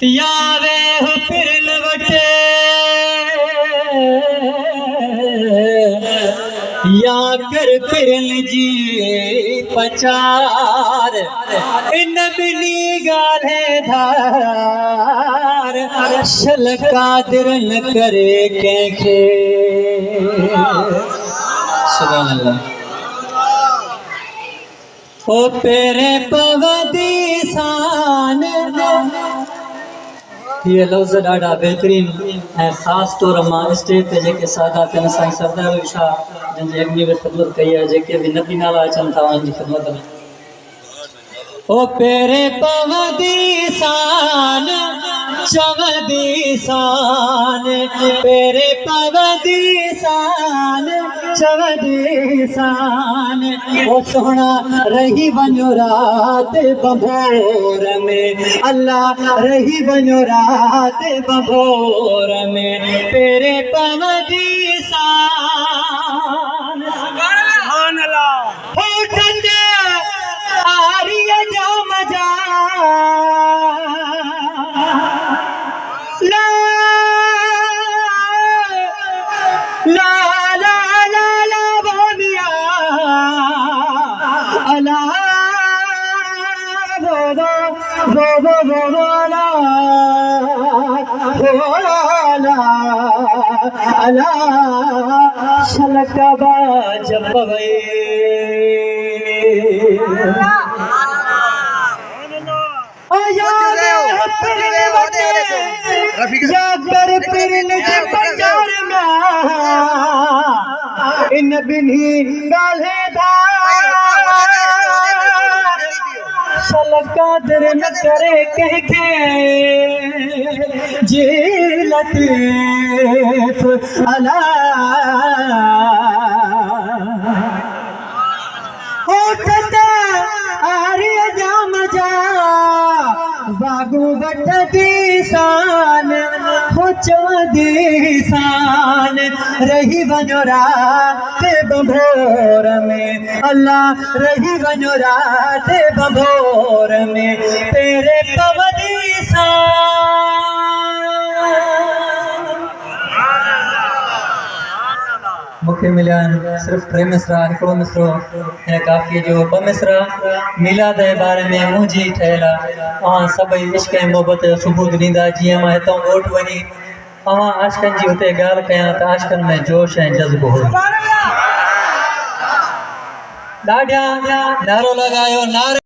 या वे फिरन वटे या कर फिरन जी पचार इन बिनी गाले धार शल कादिर न करे कंहिंखे। सुभान अल्लाह। ओ पेरे पवदी सान ये लफ्ज़ ॾाढा बेहतरीन ऐं ख़ासि तौर मां स्टेज ते जेके सादात आहिनि साईं सरदार अली शाह जिन जी अग्नि में ख़िदमत कई आहे, जेके बि नबी नाला अचनि था उन्हनि जी ख़िदमत में। ओ पेरे पवदी सान चवदी सान पेरे पवदी सान चवदी सान ओ सोना रही वञो रात बंभोर में अल्लाह रही वञो रात बंभोर में पेरे पवदी सान सुभान अल्लाह। आरिया जो मजा ला ला ला ला ला बोलिया अला बो बो बो बो बो बोला बोला अला शलकबा जब गए इन बिनी गाले शल कादिर न करे कंहिंखे जी लतीफ़ अला आरिया जाम जा बागू वठदी सान हो चवदी सान रही वञो रात बंभोर में अल्लाह रही वञो रात बंभोर में तेरे पवदी सान। मूंखे मिलिया सिर्फ़ 3 मिसरा हिकिड़ो मिसरो ऐं काफ़ी जो 2 मिसरा मिलाद जे बारे में मुंहिंजी ठहियल आहे। तव्हां सभई इश्क ऐं मोहबत जो सबूत ॾींदा। जीअं मां हितां ॻोठ वञी आशिकनि जी हुते ॻाल्हि कयां त आशिकनि में जोश ऐं जज़्बो हो। ॾाढा नारो लॻायो नारे